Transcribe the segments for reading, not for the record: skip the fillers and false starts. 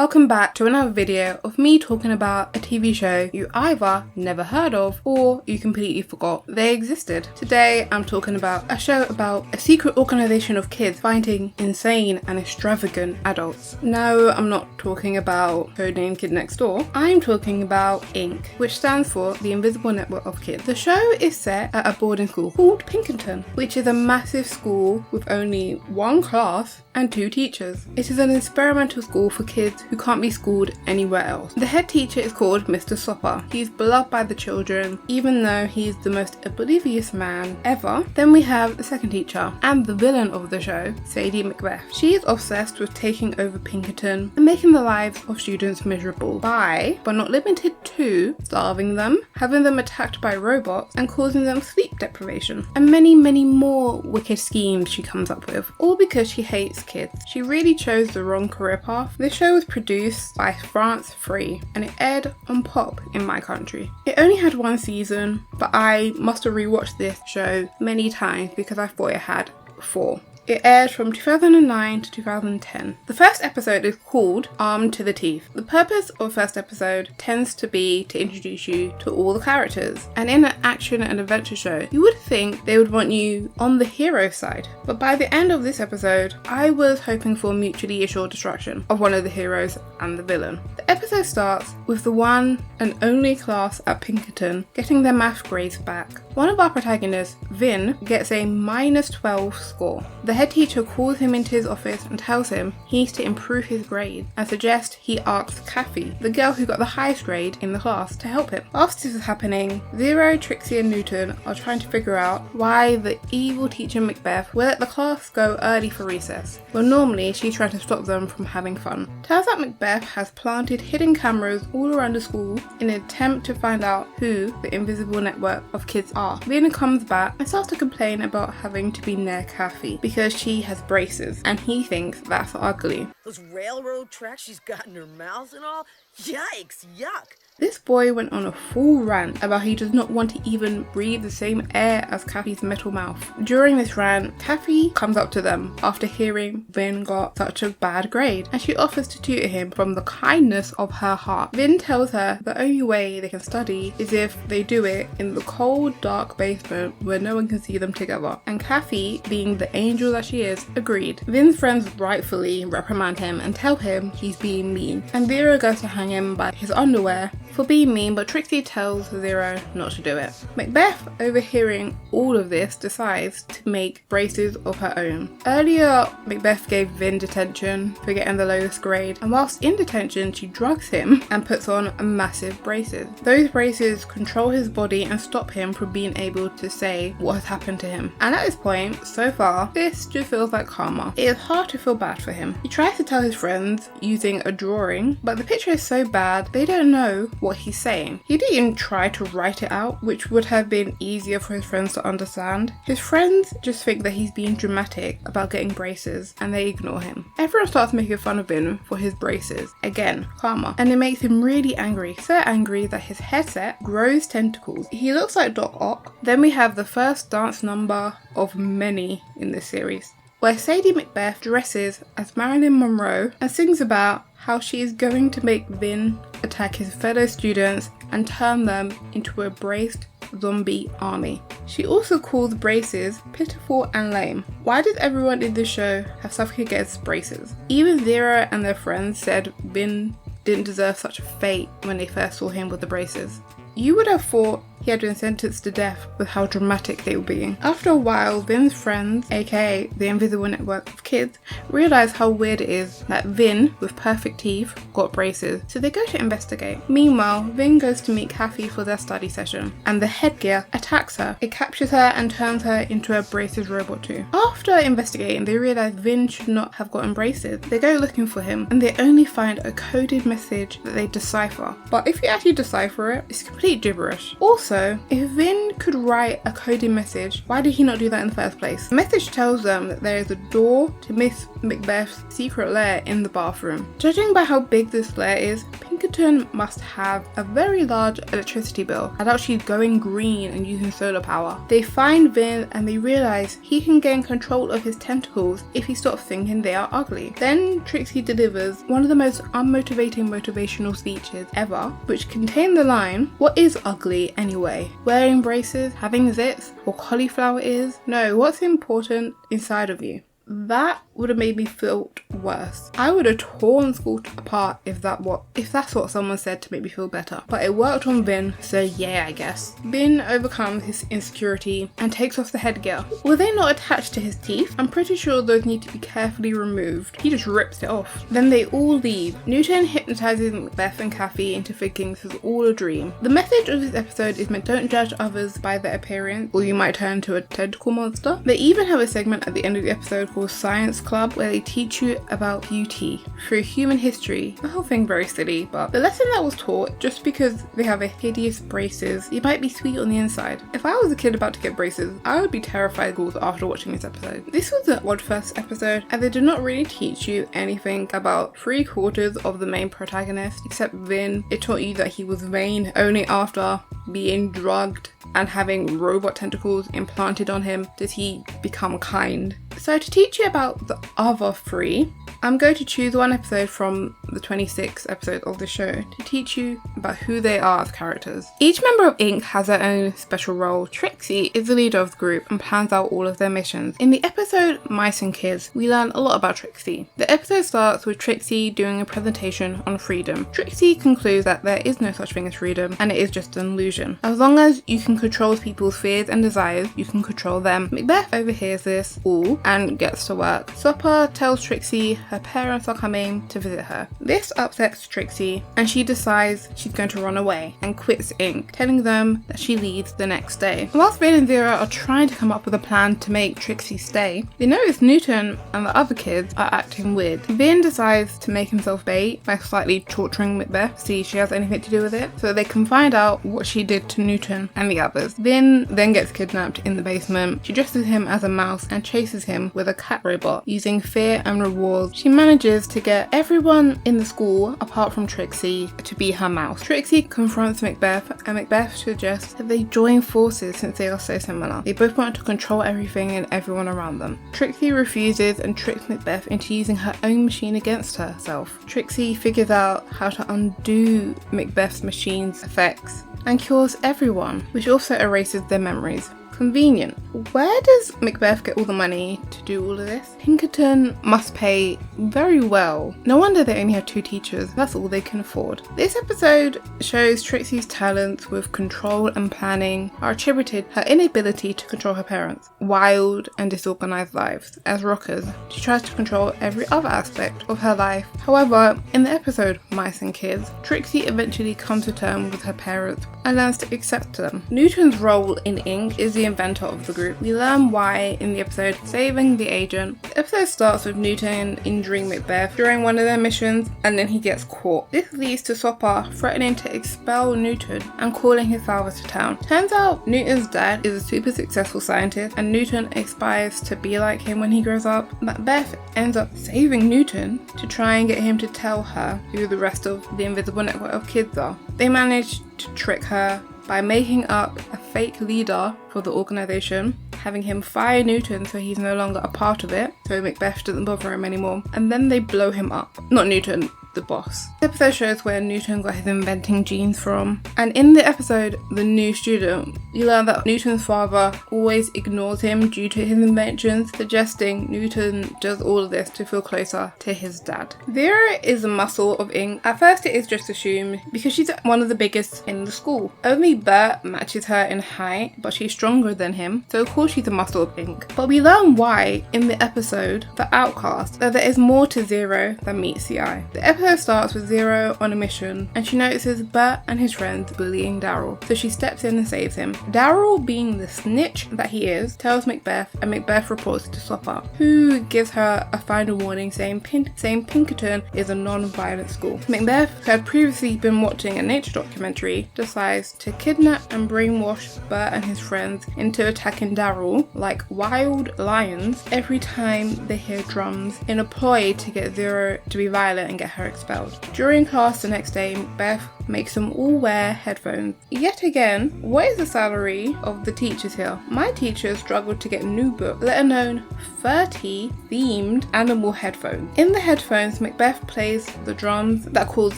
Welcome back to another video of me talking about a TV show you either never heard of or you completely forgot they existed. Today I'm talking about a show about a secret organization of kids fighting insane and extravagant adults. No, I'm not talking about Codename Kid Next Door. I'm talking about INC, which stands for the Invisible Network of Kids. The show is set at a boarding school called Pinkerton, which is a massive school with only one class and 2 teachers. It is an experimental school for kids who can't be schooled anywhere else. The head teacher is called Mr. Sopper. He's beloved by the children, even though he's the most oblivious man ever. Then we have the second teacher and the villain of the show, Sadie Macbeth. She is obsessed with taking over Pinkerton and making the lives of students miserable by, but not limited to, starving them, having them attacked by robots, and causing them sleep deprivation. And many, many more wicked schemes she comes up with, all because she hates kids. She really chose the wrong career path. This show was produced by France 3 and it aired on Pop in my country. It only had 1 season, but I must have rewatched this show many times because I thought it had 4. It aired from 2009 to 2010. The first episode is called Armed to the Teeth. The purpose of the first episode tends to be to introduce you to all the characters. And in an action and adventure show, you would think they would want you on the hero side. But by the end of this episode, I was hoping for mutually assured destruction of one of the heroes and the villain. The episode starts with the one and only class at Pinkerton getting their math grades back. One of our protagonists, Vin, gets a -12 score. The head teacher calls him into his office and tells him he needs to improve his grade and suggests he asks Kathy, the girl who got the highest grade in the class, to help him. Whilst this is happening, Zero, Trixie and Newton are trying to figure out why the evil teacher Macbeth will let the class go early for recess, when normally she's trying to stop them from having fun. Turns out Macbeth has planted hidden cameras all around the school in an attempt to find out who the invisible network of kids are. Vin comes back and starts to complain about having to be near Kathy because she has braces and he thinks that's ugly. Those railroad tracks she's got in her mouth and all? Yikes, yuck. This boy went on a full rant about he does not want to even breathe the same air as Kathy's metal mouth. During this rant, Kathy comes up to them after hearing Vin got such a bad grade and she offers to tutor him from the kindness of her heart. Vin tells her the only way they can study is if they do it in the cold, dark basement where no one can see them together. And Kathy, being the angel that she is, agreed. Vin's friends rightfully reprimand him and tell him he's being mean. And Zero goes to hang him by his underwear for being mean, but Trixie tells Zero not to do it. Macbeth, overhearing all of this, decides to make braces of her own. Earlier, Macbeth gave Vin detention for getting the lowest grade, and whilst in detention, she drugs him and puts on massive braces. Those braces control his body and stop him from being able to say what has happened to him. And at this point, so far, this just feels like karma. It is hard to feel bad for him. He tries to tell his friends using a drawing, but the picture is so bad, they don't know what he's saying. He didn't even try to write it out, which would have been easier for his friends to understand. His friends just think that he's being dramatic about getting braces and they ignore him. Everyone starts making fun of him for his braces. Again, karma. And it makes him really angry. So angry that his headset grows tentacles. He looks like Doc Ock. Then we have the first dance number of many in this series, where Sadie Macbeth dresses as Marilyn Monroe and sings about how she is going to make Vin attack his fellow students and turn them into a braced zombie army. She also calls braces pitiful and lame. Why does everyone in this show have something against braces? Even Zero and their friends said Vin didn't deserve such a fate when they first saw him with the braces. You would have thought he had been sentenced to death with how dramatic they were being. After a while, Vin's friends, aka the Invisible Network of Kids, realise how weird it is that Vin, with perfect teeth, got braces, so they go to investigate. Meanwhile, Vin goes to meet Kathy for their study session, and the headgear attacks her. It captures her and turns her into a braces robot too. After investigating, they realise Vin should not have gotten braces. They go looking for him, and they only find a coded message that they decipher. But if you actually decipher it, it's complete gibberish. Also, if Vin could write a coded message, why did he not do that in the first place? The message tells them that there is a door to Miss Macbeth's secret lair in the bathroom. Judging by how big this lair is, Pinkerton must have a very large electricity bill. I doubt she's going green and using solar power. They find Vin and they realise he can gain control of his tentacles if he stops thinking they are ugly. Then Trixie delivers one of the most unmotivating motivational speeches ever, which contained the line, "What is ugly anyway? Wearing braces, having zits, or cauliflower ears? No, what's important inside of you?" That would have made me feel worse. I would have torn school apart if that's what someone said to make me feel better. But it worked on Vin, so yeah, I guess. Vin overcomes his insecurity and takes off the headgear. Were they not attached to his teeth? I'm pretty sure those need to be carefully removed. He just rips it off. Then they all leave. Newton hypnotizes Macbeth and Kathy into thinking this is all a dream. The message of this episode is don't judge others by their appearance, or you might turn into a tentacle monster. They even have a segment at the end of the episode called Science Club, where they teach you about beauty through human history. The whole thing very silly, but the lesson that was taught, just because they have a hideous braces, you might be sweet on the inside. If I was a kid about to get braces, I would be terrified after watching this episode. This was an odd first episode, and they did not really teach you anything about 3/4 of the main protagonist, except Vin. It taught you that he was vain only after being drugged and having robot tentacles implanted on him did he become kind. So to teach you about the other three, I'm going to choose one episode from the 26th episode of the show to teach you about who they are as characters. Each member of Inc. has their own special role. Trixie is the leader of the group and plans out all of their missions. In the episode Mice and Kids, we learn a lot about Trixie. The episode starts with Trixie doing a presentation on freedom. Trixie concludes that there is no such thing as freedom and it is just an illusion. As long as you can control people's fears and desires, you can control them. Macbeth overhears this all and gets to work. Sopper tells Trixie her parents are coming to visit her. This upsets Trixie and she decides she's going to run away and quits Inc., telling them that she leaves the next day. Whilst Vin and Vera are trying to come up with a plan to make Trixie stay, they notice Newton and the other kids are acting weird. Vin decides to make himself bait by slightly torturing Macbeth, see if she has anything to do with it, so they can find out what she did to Newton and the others. Vin then gets kidnapped in the basement. She dresses him as a mouse and chases him with a cat robot. Using fear and rewards, she manages to get everyone in the school, apart from Trixie, to be her mouse. Trixie confronts Macbeth, and Macbeth suggests that they join forces since they are so similar. They both want to control everything and everyone around them. Trixie refuses and tricks Macbeth into using her own machine against herself. Trixie figures out how to undo Macbeth's machine's effects and cures everyone, which also erases their memories. Convenient. Where does Macbeth get all the money to do all of this? Pinkerton must pay very well. No wonder they only have 2 teachers. That's all they can afford. This episode shows Trixie's talents with control and planning are attributed her inability to control her parents' wild and disorganized lives. As rockers, she tries to control every other aspect of her life. However, in the episode Mice and Kids, Trixie eventually comes to terms with her parents and learns to accept them. Newton's role in Inc. is the inventor of the group. We learn why in the episode Saving the Agent. The episode starts with Newton injuring Macbeth during one of their missions, and then he gets caught. This leads to Sopper threatening to expel Newton and calling his father to town. Turns out Newton's dad is a super successful scientist and Newton aspires to be like him when he grows up. Macbeth ends up saving Newton to try and get him to tell her who the rest of the invisible network of kids are. They manage to trick her by making up a fake leader for the organization, having him fire Newton so he's no longer a part of it, so Macbeth doesn't bother him anymore, and then they blow him up. Not Newton, the boss. The episode shows where Newton got his inventing genes from, and in the episode The New Student, you learn that Newton's father always ignores him due to his inventions, suggesting Newton does all of this to feel closer to his dad. Vera is a muscle of Inc. At first it is just assumed because she's one of the biggest in the school. Only Bert matches her in height, but she's stronger than him, so of course she's a muscle of Inc. But we learn why in the episode The Outcast, that there is more to Zero than meets the eye. The episode starts with Zero on a mission and she notices Bert and his friends bullying Daryl, so she steps in and saves him. Daryl, being the snitch that he is, tells Macbeth and Macbeth reports to Sopper, who gives her a final warning saying Pinkerton is a non-violent school. Macbeth, who had previously been watching a nature documentary, decides to kidnap and brainwash Bert and his friends into attacking Daryl like wild lions every time they hear drums in a ploy to get Zero to be violent and get her expelled. During class the next day, Macbeth makes them all wear headphones. Yet again, what is the salary of the teachers here? My teachers struggled to get new books, let alone 30 themed animal headphones. In the headphones, Macbeth plays the drums that cause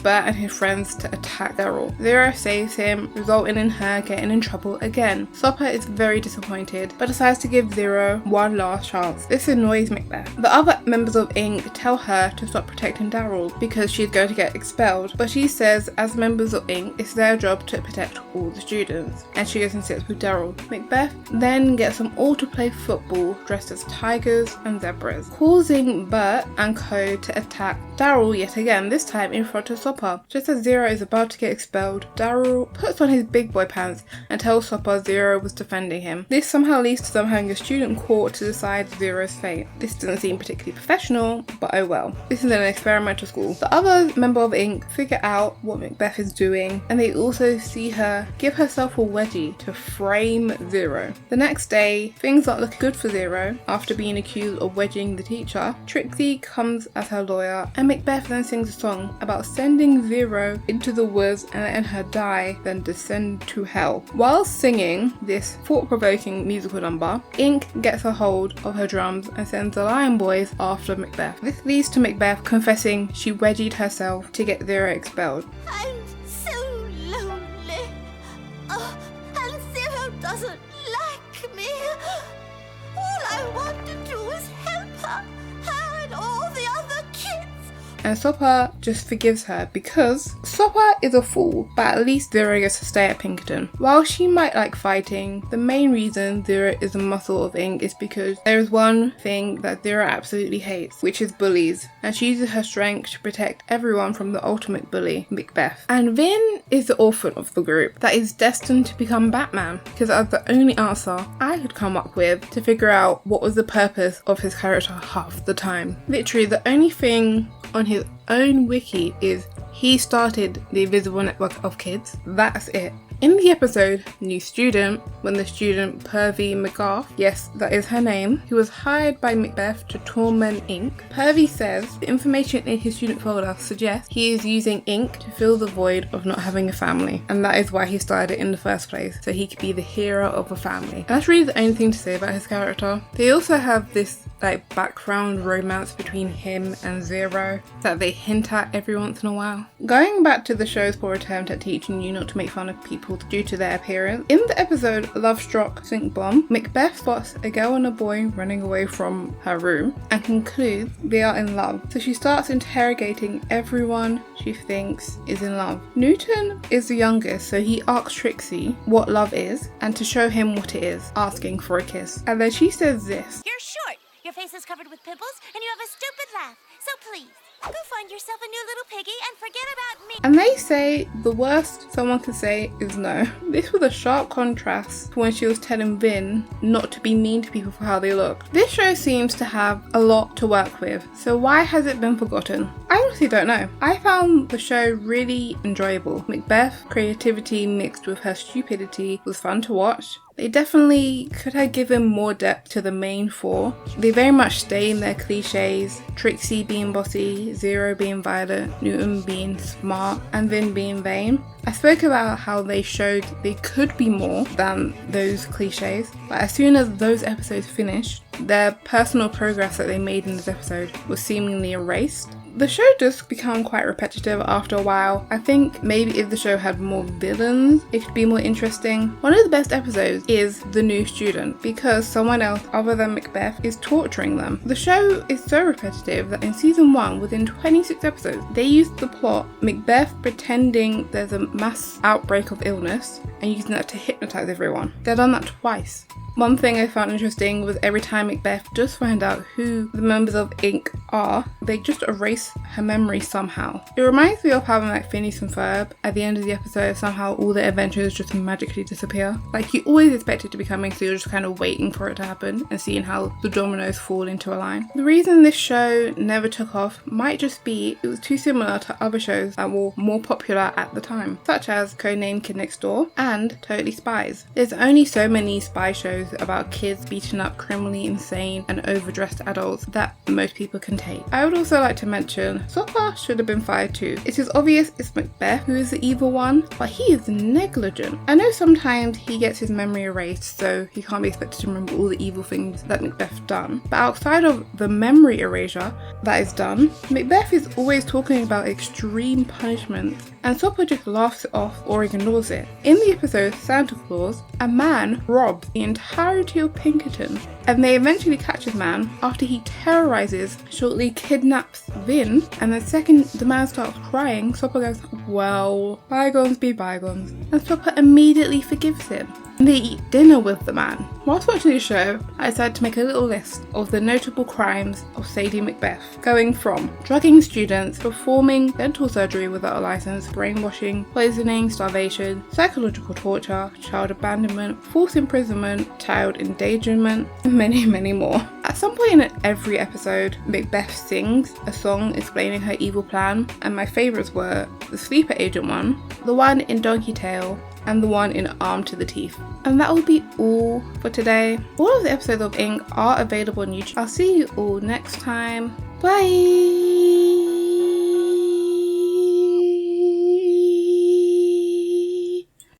Bert and his friends to attack Daryl. Zero saves him, resulting in her getting in trouble again. Sopper is very disappointed, but decides to give Zero one last chance. This annoys Macbeth. The other members of Inc. tell her to stop protecting Daryl because she's going to get expelled, but she says as members of Inc. it's their job to protect all the students, and she goes and sits with Daryl. Macbeth then gets them all to play football dressed as tigers and zebras, causing Bert and co to attack Daryl yet again, this time in front of Sopper. Just as Zero is about to get expelled, Daryl puts on his big boy pants and tells Sopper Zero was defending him. This somehow leads to them having a student court to decide Zero's fate. This doesn't seem particularly professional, but oh well. This is an experimental school. The other member of Inc. figure out what Macbeth is doing, and they also see her give herself a wedgie to frame Zero. The next day, things aren't looking good for Zero. After being accused of wedging the teacher, Trixie comes as her lawyer, and Macbeth then sings a song about sending Zero into the woods and letting her die, then descend to hell. While singing this thought-provoking musical number, Inc. gets a hold of her drums and sends the Lion Boys after Macbeth. This leads to Macbeth confessing she wedgied herself to get Zero expelled. I'm so lonely. Oh, and Zero doesn't like me. All I want to do is help her and all the other kids. And Sopper just forgives her because Sopper is a fool, but at least Zero gets to stay at Pinkerton. While she might like fighting, the main reason Zero is a muscle of Inc. is because there is one thing that Zero absolutely hates, which is bullies, and she uses her strength to protect everyone from the ultimate bully, Macbeth. And Vin is the orphan of the group that is destined to become Batman, because that's the only answer I could come up with to figure out what was the purpose of his character half the time. Literally, the only thing on his own wiki is he started the invisible network of kids. That's it. In the episode New Student, when the student Pervy McGarth, yes, that is her name, who was hired by Macbeth to torment Inc., Pervy says the information in his student folder suggests he is using Inc. to fill the void of not having a family, and that is why he started it in the first place, so he could be the hero of a family. And that's really the only thing to say about his character. They also have this background romance between him and Zero that they hint at every once in a while. Going back to the show's poor attempt at teaching you not to make fun of people due to their appearance, in the episode Love Struck Sink Bomb, Macbeth spots a girl and a boy running away from her room and concludes they are in love. So she starts interrogating everyone she thinks is in love. Newton is the youngest, so he asks Trixie what love is and to show him what it is, asking for a kiss. And then she says this: You're short. Your face is covered with pimples, and you have a stupid laugh. So please, go find yourself a new little piggy and forget about me. And they say the worst someone can say is no. This was a sharp contrast to when she was telling Vin not to be mean to people for how they look. This show seems to have a lot to work with, so why has it been forgotten? I honestly don't know. I found the show really enjoyable. Macbeth's creativity mixed with her stupidity was fun to watch. They definitely could have given more depth to the main four. They very much stay in their cliches, Trixie being bossy, Zero being violent, Newton being smart, and Vin being vain. I spoke about how they showed they could be more than those cliches, but as soon as those episodes finished, their personal progress that they made in this episode was seemingly erased. The show does become quite repetitive after a while. I think maybe if the show had more villains, it could be more interesting. One of the best episodes is The New Student, because someone else other than Macbeth is torturing them. The show is so repetitive that in season 1, within 26 episodes, they used the plot Macbeth pretending there's a mass outbreak of illness and using that to hypnotize everyone. They've done that twice. One thing I found interesting was every time Macbeth does find out who the members of Inc. are, they just erase her memory somehow. It reminds me of how Phineas and Ferb, at the end of the episode, somehow all their adventures just magically disappear. You always expect it to be coming, so you're just kind of waiting for it to happen and seeing how the dominoes fall into a line. The reason this show never took off might just be it was too similar to other shows that were more popular at the time, such as Codename Kid Next Door and Totally Spies. There's only so many spy shows about kids beating up criminally insane and overdressed adults that most people can take. I would also like to mention Chopper should have been fired too. It is obvious it's Macbeth who is the evil one, but he is negligent. I know sometimes he gets his memory erased, so he can't be expected to remember all the evil things that Macbeth done. But outside of the memory erasure that is done, Macbeth is always talking about extreme punishments, and Chopper just laughs it off or ignores it. In the episode Santa Claus, a man robs the entirety of Pinkerton, and they eventually catch this man after he terrorizes, shortly kidnaps Vin, and the second the man starts crying, Chopper goes, well, bygones be bygones, and Chopper immediately forgives him. They eat dinner with the man. Whilst watching the show, I decided to make a little list of the notable crimes of Sadie Macbeth, going from drugging students, performing dental surgery without a license, brainwashing, poisoning, starvation, psychological torture, child abandonment, false imprisonment, child endangerment, and many, many more. At some point in every episode, Macbeth sings a song explaining her evil plan, and my favourites were the sleeper agent one, the one in Donkey Tale, and the one in Armed to the Teeth. And that will be all for today. All of the episodes of Ink are available on YouTube. I'll see you all next time. Bye!